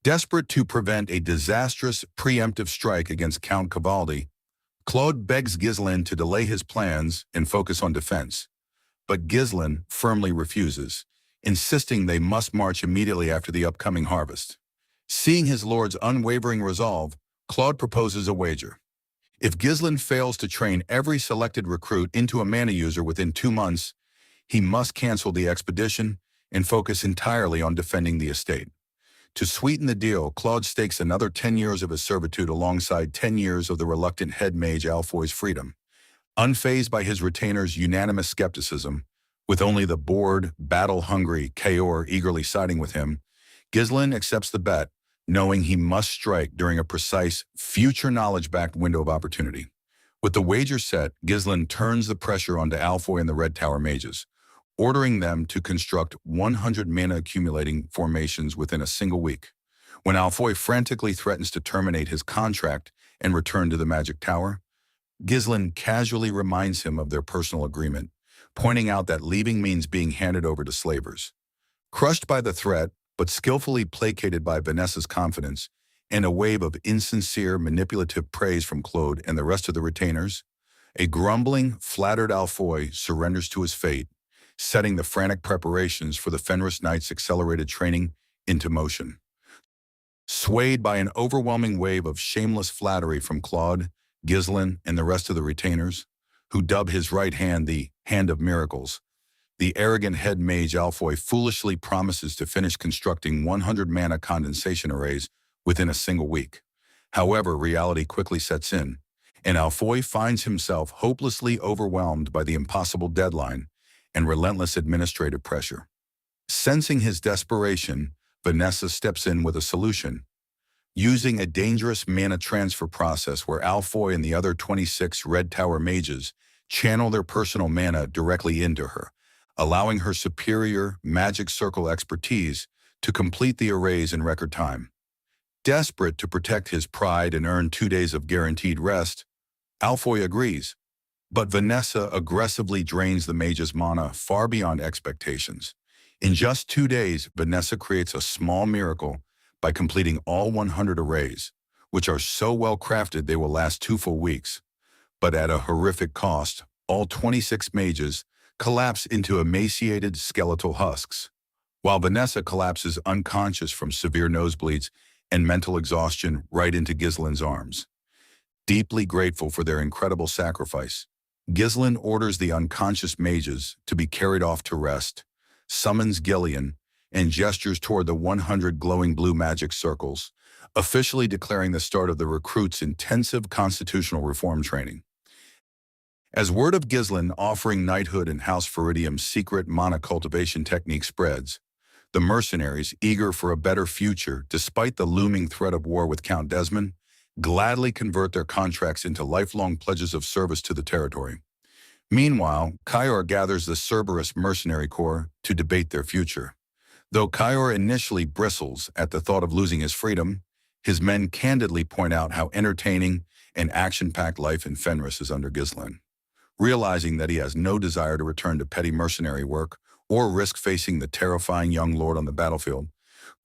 Desperate to prevent a disastrous preemptive strike against Count Cavaldi, Claude begs Ghislain to delay his plans and focus on defense. But Ghislain firmly refuses, insisting they must march immediately after the upcoming harvest. Seeing his lord's unwavering resolve, Claude proposes a wager. If Ghislain fails to train every selected recruit into a mana user within 2 months, he must cancel the expedition and focus entirely on defending the estate. To sweeten the deal, Claude stakes another 10 years of his servitude alongside 10 years of the reluctant head mage Alfoy's freedom. Unfazed by his retainers' unanimous skepticism, with only the bored, battle-hungry Kaor eagerly siding with him, Ghislain accepts the bet, knowing he must strike during a precise, future knowledge-backed window of opportunity. With the wager set, Ghislain turns the pressure onto Alfoy and the Red Tower mages, ordering them to construct 100 mana-accumulating formations within a single week. When Alfoy frantically threatens to terminate his contract and return to the Magic Tower, Ghislain casually reminds him of their personal agreement, pointing out that leaving means being handed over to slavers. Crushed by the threat, but skillfully placated by Vanessa's confidence, and a wave of insincere, manipulative praise from Claude and the rest of the retainers, a grumbling, flattered Alfoy surrenders to his fate, setting the frantic preparations for the Fenris Knights' accelerated training into motion. Swayed by an overwhelming wave of shameless flattery from Claude, Ghislain, and the rest of the retainers, who dub his right hand the Hand of Miracles, the arrogant head mage Alfoy foolishly promises to finish constructing 100 mana condensation arrays within a single week. However, reality quickly sets in, and Alfoy finds himself hopelessly overwhelmed by the impossible deadline and relentless administrative pressure. Sensing his desperation, Vanessa steps in with a solution. Using a dangerous mana transfer process where Alfoy and the other 26 Red Tower mages channel their personal mana directly into her, allowing her superior magic circle expertise to complete the arrays in record time. Desperate to protect his pride and earn 2 days of guaranteed rest, Alfoy agrees. But Vanessa aggressively drains the mage's mana far beyond expectations. In just 2 days, Vanessa creates a small miracle by completing all 100 arrays, which are so well crafted they will last 2 full weeks. But at a horrific cost, all 26 mages collapse into emaciated skeletal husks, while Vanessa collapses unconscious from severe nosebleeds and mental exhaustion right into Ghislain's arms. Deeply grateful for their incredible sacrifice, Ghislain orders the unconscious mages to be carried off to rest, summons Ghislain, and gestures toward the 100 glowing blue magic circles, officially declaring the start of the recruits' intensive constitutional reform training. As word of Ghislain offering knighthood in House Fenris's secret mana cultivation technique spreads, the mercenaries, eager for a better future despite the looming threat of war with Count Desmond, gladly convert their contracts into lifelong pledges of service to the territory. Meanwhile, Kaor gathers the Regressed Mercenary Corps to debate their future. Though Kaor initially bristles at the thought of losing his freedom, his men candidly point out how entertaining and action-packed life in Fenris is under Ghislain. Realizing that he has no desire to return to petty mercenary work or risk facing the terrifying young lord on the battlefield,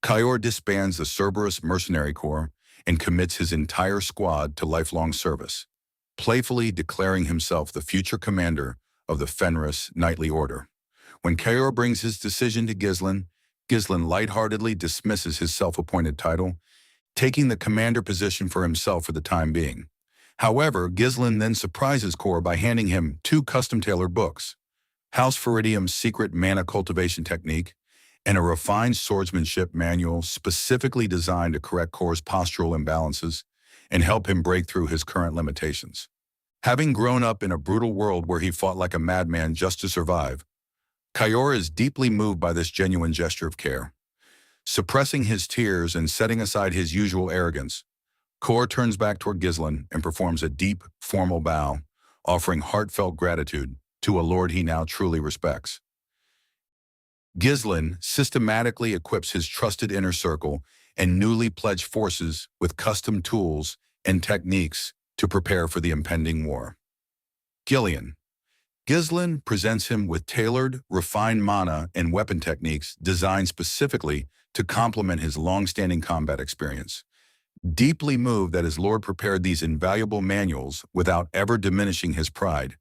Kaor disbands the Regressed Mercenary Corps and commits his entire squad to lifelong service, playfully declaring himself the future commander of the Fenris Knightly Order. When Kaor brings his decision to Ghislain, Ghislain lightheartedly dismisses his self-appointed title, taking the commander position for himself for the time being. However, Ghislain then surprises Kaor by handing him 2 custom-tailored books, House Fenris's secret mana cultivation technique, and a refined swordsmanship manual specifically designed to correct Kaor's postural imbalances and help him break through his current limitations. Having grown up in a brutal world where he fought like a madman just to survive, Kaor is deeply moved by this genuine gesture of care. Suppressing his tears and setting aside his usual arrogance, Kaor turns back toward Ghislain and performs a deep, formal bow, offering heartfelt gratitude to a lord he now truly respects. Ghislain systematically equips his trusted inner circle and newly pledged forces with custom tools and techniques to prepare for the impending war. Ghislain presents him with tailored, refined mana and weapon techniques designed specifically to complement his long-standing combat experience. Deeply moved that his lord prepared these invaluable manuals without ever diminishing his pride,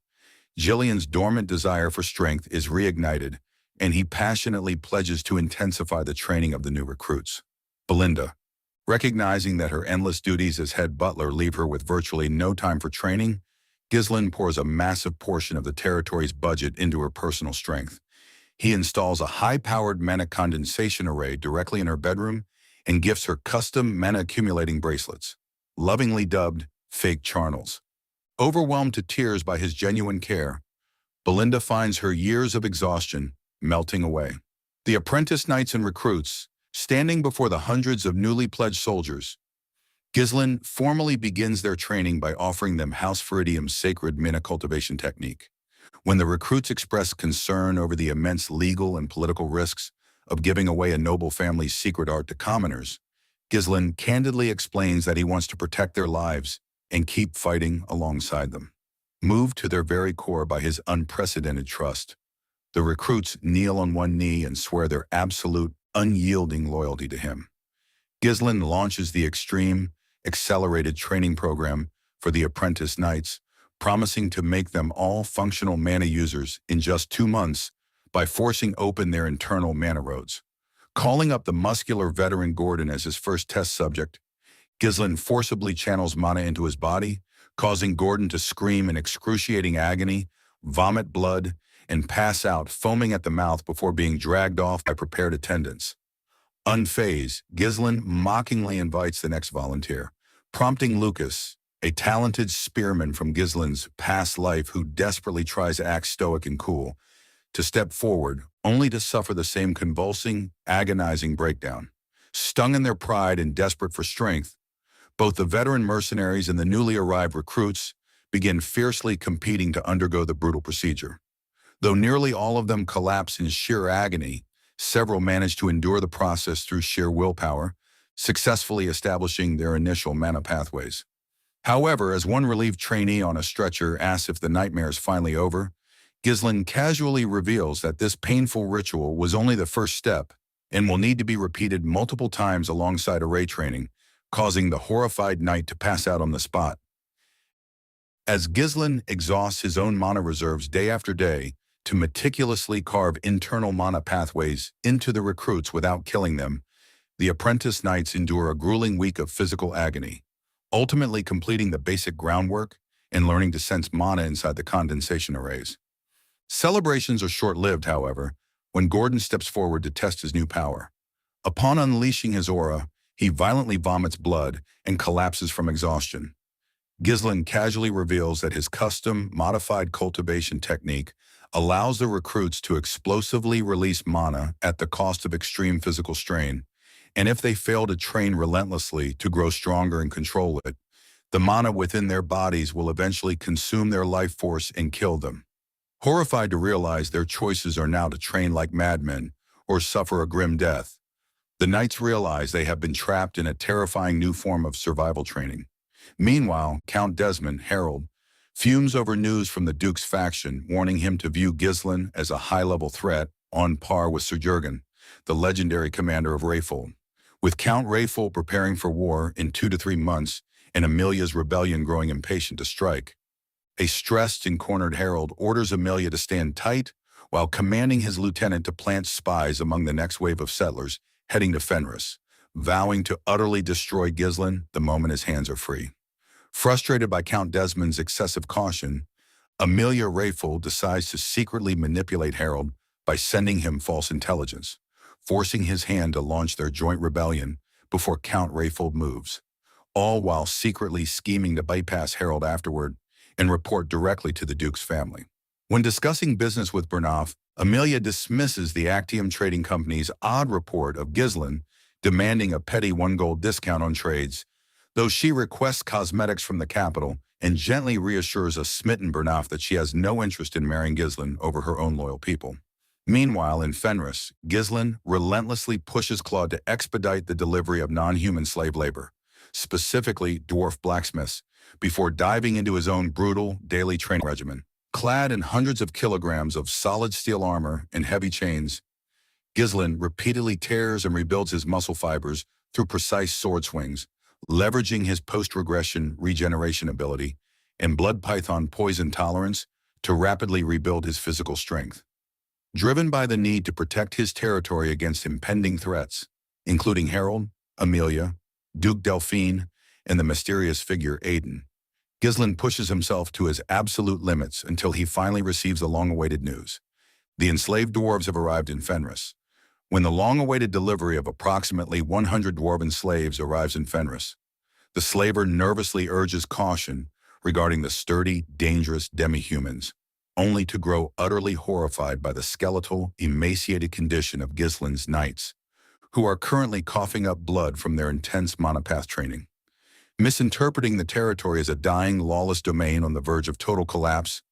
Ghislain's dormant desire for strength is reignited, and he passionately pledges to intensify the training of the new recruits. Belinda, recognizing that her endless duties as head butler leave her with virtually no time for training, Ghislain pours a massive portion of the territory's budget into her personal strength. He installs a high-powered mana condensation array directly in her bedroom and gifts her custom mana-accumulating bracelets, lovingly dubbed fake charnels. Overwhelmed to tears by his genuine care, Belinda finds her years of exhaustion melting away. The apprentice knights and recruits, standing before the hundreds of newly pledged soldiers, Ghislain formally begins their training by offering them House Fenris's sacred mana cultivation technique. When the recruits express concern over the immense legal and political risks of giving away a noble family's secret art to commoners, Ghislain candidly explains that he wants to protect their lives and keep fighting alongside them. Moved to their very core by his unprecedented trust, the recruits kneel on one knee and swear their absolute, unyielding loyalty to him. Ghislain launches the extreme, accelerated training program for the apprentice knights, promising to make them all functional mana users in just 2 months by forcing open their internal mana roads. Calling up the muscular veteran Gordon as his first test subject, Ghislain forcibly channels mana into his body, causing Gordon to scream in excruciating agony, vomit blood, and pass out foaming at the mouth before being dragged off by prepared attendants. Unfazed, Ghislain mockingly invites the next volunteer, prompting Lucas, a talented spearman from Ghislain's past life who desperately tries to act stoic and cool, to step forward, only to suffer the same convulsing, agonizing breakdown. Stung in their pride and desperate for strength, both the veteran mercenaries and the newly arrived recruits begin fiercely competing to undergo the brutal procedure. Though nearly all of them collapse in sheer agony, several manage to endure the process through sheer willpower, successfully establishing their initial mana pathways. However, as one relieved trainee on a stretcher asks if the nightmare is finally over, Ghislain casually reveals that this painful ritual was only the first step and will need to be repeated multiple times alongside array training, causing the horrified knight to pass out on the spot. As Ghislain exhausts his own mana reserves day after day to meticulously carve internal mana pathways into the recruits without killing them, the apprentice knights endure a grueling week of physical agony, ultimately completing the basic groundwork and learning to sense mana inside the condensation arrays. Celebrations are short-lived, however, when Gordon steps forward to test his new power. Upon unleashing his aura, he violently vomits blood and collapses from exhaustion. Ghislain casually reveals that his custom, modified cultivation technique allows the recruits to explosively release mana at the cost of extreme physical strain, and if they fail to train relentlessly to grow stronger and control it, the mana within their bodies will eventually consume their life force and kill them. Horrified to realize their choices are now to train like madmen or suffer a grim death, the knights realize they have been trapped in a terrifying new form of survival training. Meanwhile, Count Desmond, Herald, fumes over news from the Duke's faction, warning him to view Ghislain as a high-level threat on par with Sir Jurgen, the legendary commander of Rayfold. With Count Rayfold preparing for war in 2 to 3 months and Amelia's rebellion growing impatient to strike, a stressed and cornered Herald orders Amelia to stand tight while commanding his lieutenant to plant spies among the next wave of settlers heading to Fenris, vowing to utterly destroy Ghislain the moment his hands are free. Frustrated by Count Desmond's excessive caution, Amelia Rayfold decides to secretly manipulate Herald by sending him false intelligence, forcing his hand to launch their joint rebellion before Count Rayfold moves, all while secretly scheming to bypass Herald afterward and report directly to the Duke's family. When discussing business with Bernoff, Amelia dismisses the Actium Trading Company's odd report of Ghislain demanding a petty 1 gold discount on trades, though she requests cosmetics from the capital and gently reassures a smitten Bernoff that she has no interest in marrying Ghislain over her own loyal people. Meanwhile, in Fenris, Ghislain relentlessly pushes Claude to expedite the delivery of non-human slave labor, specifically dwarf blacksmiths, before diving into his own brutal daily training regimen. Clad in hundreds of kilograms of solid steel armor and heavy chains, Ghislain repeatedly tears and rebuilds his muscle fibers through precise sword swings, leveraging his post-regression regeneration ability and blood python poison tolerance to rapidly rebuild his physical strength. Driven by the need to protect his territory against impending threats, including Harold, Amelia, Duke Delfine, and the mysterious figure Aiden, Ghislain pushes himself to his absolute limits until he finally receives the long-awaited news. The enslaved dwarves have arrived in Fenris. When the long-awaited delivery of approximately 100 dwarven slaves arrives in Fenris, the slaver nervously urges caution regarding the sturdy, dangerous demi-humans, only to grow utterly horrified by the skeletal, emaciated condition of Ghislain's knights, who are currently coughing up blood from their intense monopath training. Misinterpreting the territory as a dying, lawless domain on the verge of total collapse,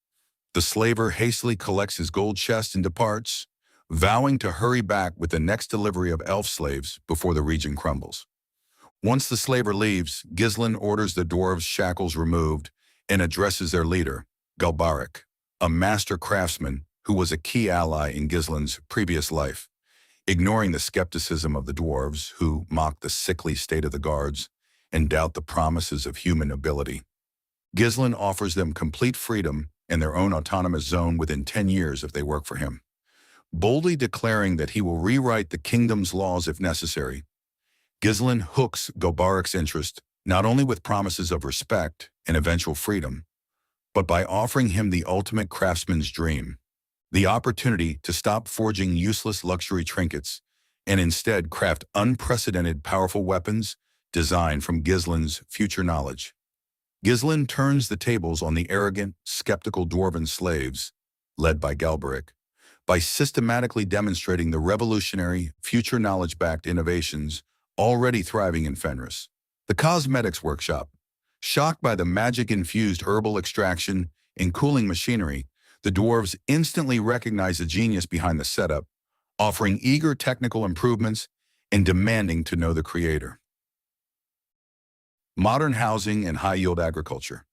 the slaver hastily collects his gold chest and departs, vowing to hurry back with the next delivery of elf slaves before the region crumbles. Once the slaver leaves, Ghislain orders the dwarves' shackles removed and addresses their leader, Galbarik, a master craftsman who was a key ally in Ghislain's previous life. Ignoring the skepticism of the dwarves, who mock the sickly state of the guards and doubt the promises of human ability, Ghislain offers them complete freedom and their own autonomous zone within 10 years if they work for him. Boldly declaring that he will rewrite the kingdom's laws if necessary, Ghislain hooks Galbarik's interest not only with promises of respect and eventual freedom, but by offering him the ultimate craftsman's dream, the opportunity to stop forging useless luxury trinkets and instead craft unprecedented powerful weapons designed from Ghislain's future knowledge. Ghislain turns the tables on the arrogant, skeptical dwarven slaves, led by Galbarik, by systematically demonstrating the revolutionary, future knowledge-backed innovations already thriving in Fenris. The cosmetics workshop. Shocked by the magic-infused herbal extraction and cooling machinery, the dwarves instantly recognize the genius behind the setup, offering eager technical improvements and demanding to know the creator. Modern housing and high-yield agriculture.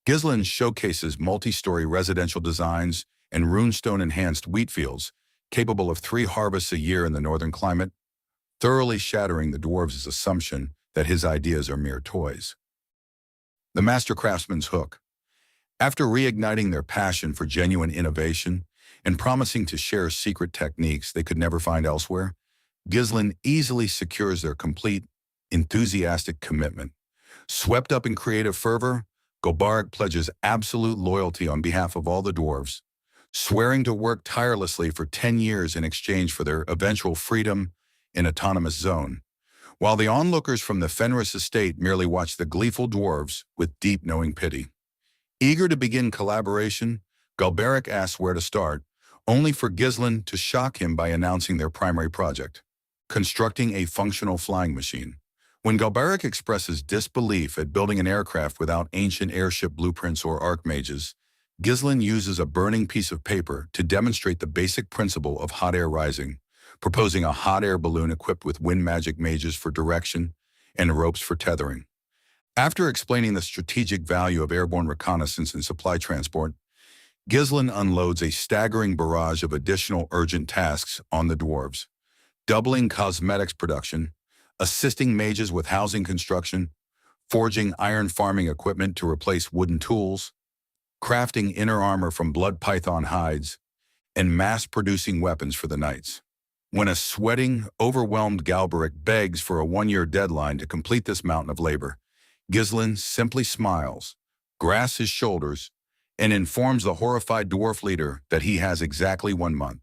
Ghislain showcases multi-story residential designs and runestone-enhanced wheat fields capable of 3 harvests a year in the northern climate, thoroughly shattering the dwarves' assumption that his ideas are mere toys. The master craftsman's hook. After reigniting their passion for genuine innovation and promising to share secret techniques they could never find elsewhere, Ghislain easily secures their complete, enthusiastic commitment. Swept up in creative fervor, Galbarik pledges absolute loyalty on behalf of all the dwarves, swearing to work tirelessly for 10 years in exchange for their eventual freedom and autonomous zone, while the onlookers from the Fenris estate merely watch the gleeful dwarves with deep knowing pity. Eager to begin collaboration, Galbarik asks where to start, only for Ghislain to shock him by announcing their primary project, constructing a functional flying machine. When Galbarik expresses disbelief at building an aircraft without ancient airship blueprints or archmages, Ghislain uses a burning piece of paper to demonstrate the basic principle of hot air rising, proposing a hot air balloon equipped with wind magic mages for direction and ropes for tethering. After explaining the strategic value of airborne reconnaissance and supply transport, Ghislain unloads a staggering barrage of additional urgent tasks on the dwarves, doubling cosmetics production, assisting mages with housing construction, forging iron farming equipment to replace wooden tools, crafting inner armor from blood python hides, and mass-producing weapons for the knights. When a sweating, overwhelmed Galbarik begs for a 1-year deadline to complete this mountain of labor, Ghislain simply smiles, grasps his shoulders, and informs the horrified dwarf leader that he has exactly 1 month.